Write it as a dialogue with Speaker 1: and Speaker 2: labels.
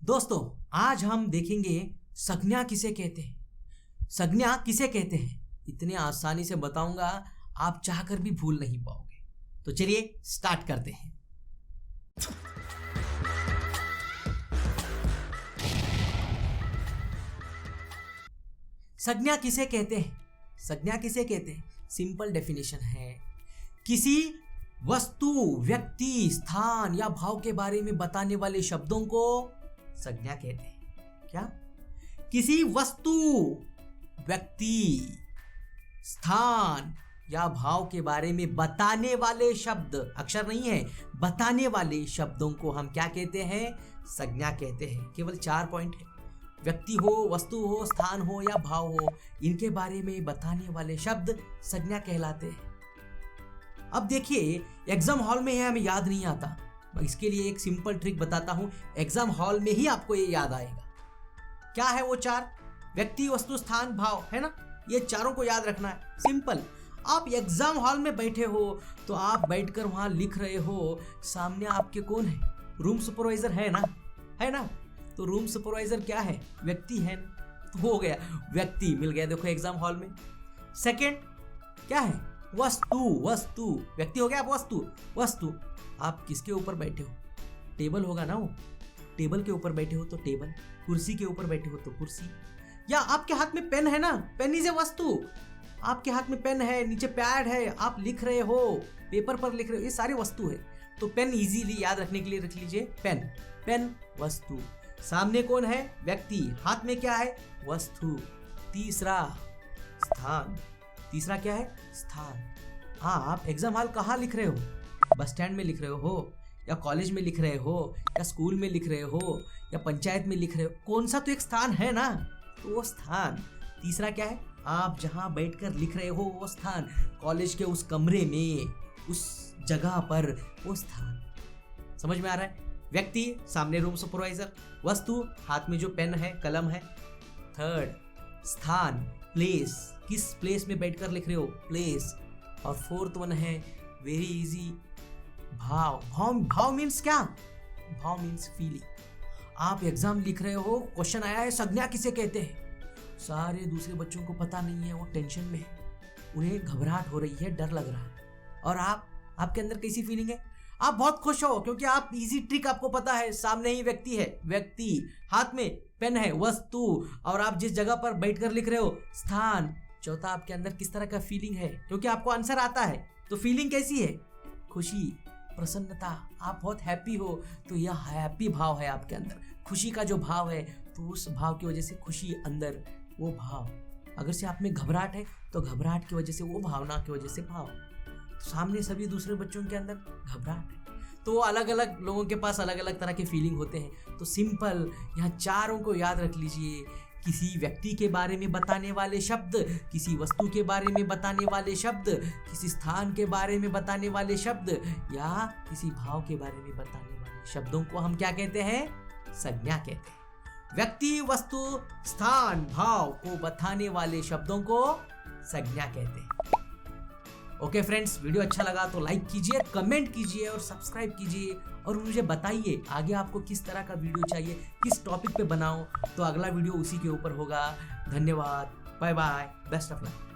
Speaker 1: दोस्तों, आज हम देखेंगे संज्ञा किसे कहते हैं। संज्ञा किसे कहते हैं इतने आसानी से बताऊंगा, आप चाहकर भी भूल नहीं पाओगे। तो चलिए स्टार्ट करते हैं। संज्ञा किसे कहते हैं? संज्ञा किसे कहते हैं? सिंपल डेफिनेशन है, किसी वस्तु, व्यक्ति, स्थान या भाव के बारे में बताने वाले शब्दों को संज्ञा कहते हैं। क्या? किसी वस्तु, व्यक्ति, स्थान या भाव के बारे में बताने वाले शब्द, अक्षर नहीं है, बताने वाले शब्दों को हम क्या कहते हैं? संज्ञा कहते हैं। केवल 4 पॉइंट है। व्यक्ति हो, वस्तु हो, स्थान हो या भाव हो, इनके बारे में बताने वाले शब्द संज्ञा कहलाते हैं। अब देखिए, एग्जाम हॉल में है, हमें याद नहीं आता। इसके लिए एक सिंपल ट्रिक बताता हूं, एग्जाम हॉल में ही आपको ये याद आएगा। क्या है वो 4? व्यक्ति, वस्तु, स्थान, भाव, है ना? ये चारों को याद रखना है। सिंपल। आप एग्जाम हॉल में बैठे हो तो आप बैठकर वहां लिख रहे हो, सामने आपके कौन है? रूम सुपरवाइजर है ना? है ना? तो रूम सुपरवाइजर क्या है? व्यक्ति है। तो हो गया, व्यक्ति मिल गया। देखो एग्जाम हॉल में। सेकंड क्या है? वस्तु। वस्तु, व्यक्ति हो गया, आप वस्तु। वस्तु, आप किसके ऊपर बैठे हो? टेबल होगा ना, वो टेबल के ऊपर बैठे हो तो टेबल, कुर्सी के ऊपर बैठे हो तो कुर्सी, या आपके हाथ में पेन है ना, पेन इज ए वस्तु। आपके हाथ में पेन है, नीचे पैड है, आप लिख रहे हो, पेपर पर लिख रहे हो, ये सारी वस्तु है। तो पेन इजीली याद रखने के लिए रख लीजिए, पेन। पेन वस्तु। सामने कौन है? व्यक्ति। हाथ में क्या है? वस्तु। तीसरा स्थान। तीसरा क्या है? स्थान। आप एग्जाम हॉल कहाँ लिख रहे हो? बस स्टैंड में लिख रहे हो, या कॉलेज में लिख रहे हो, या स्कूल में लिख रहे हो, या पंचायत में लिख रहे हो, कौन सा तो एक स्थान है ना, तो वो स्थान। तीसरा क्या है? आप जहां बैठकर लिख रहे हो वो स्थान, कॉलेज के उस कमरे में, उस जगह पर, वो स्थान। समझ में आ रहा है? व्यक्ति, सामने रूम सुपरवाइजर। वस्तु, हाथ में जो पेन है, कलम है। थर्ड स्थान, प्लेस, किस प्लेस में बैठकर लिख रहे हो? प्लेस। और फोर्थ वन है वेरी इजी, भाव। भाव मीन्स क्या? भाव मीन्स फीलिंग। आप एग्जाम लिख रहे हो, क्वेश्चन आया है संज्ञा किसे कहते हैं, सारे दूसरे बच्चों को पता नहीं है, वो टेंशन में है, उन्हें घबराहट हो रही है, डर लग रहा है। और आपके अंदर कैसी फीलिंग है? आप बहुत खुश हो, क्योंकि आप इजी ट्रिक आपको पता है, सामने ही व्यक्ति है, व्यक्ति, हाथ में पेन है, वस्तु, और आप जिस जगह पर बैठकर लिख रहे हो, स्थान। चौथा, आपके अंदर किस तरह का फीलिंग है, क्योंकि आपको आंसर आता है, तो फीलिंग कैसी है? खुशी, प्रसन्नता, आप बहुत हैप्पी हो, तो यह हैप्पी भाव है आपके अंदर। खुशी का जो भाव है, तो उस भाव की वजह से खुशी अंदर, वो भाव। अगर से आप में घबराहट है, तो घबराहट की वजह से, वो भावना की वजह से भाव। सामने सभी दूसरे बच्चों के अंदर घबराहट है, तो अलग अलग लोगों के पास अलग अलग तरह के फीलिंग होते हैं। तो सिंपल, यहाँ चारों को याद रख लीजिए। किसी व्यक्ति के बारे में बताने वाले शब्द, किसी वस्तु के बारे में बताने वाले शब्द, किसी स्थान के बारे में बताने वाले शब्द, या किसी भाव के बारे में बताने वाले शब्दों को हम क्या कहते हैं? संज्ञा कहते हैं। व्यक्ति, वस्तु, स्थान, भाव को बताने वाले शब्दों को संज्ञा कहते हैं। ओके फ्रेंड्स, वीडियो अच्छा लगा तो लाइक कीजिए, कमेंट कीजिए और सब्सक्राइब कीजिए, और मुझे बताइए आगे आपको किस तरह का वीडियो चाहिए, किस टॉपिक पे बनाऊं, तो अगला वीडियो उसी के ऊपर होगा। धन्यवाद, bye bye, best of luck.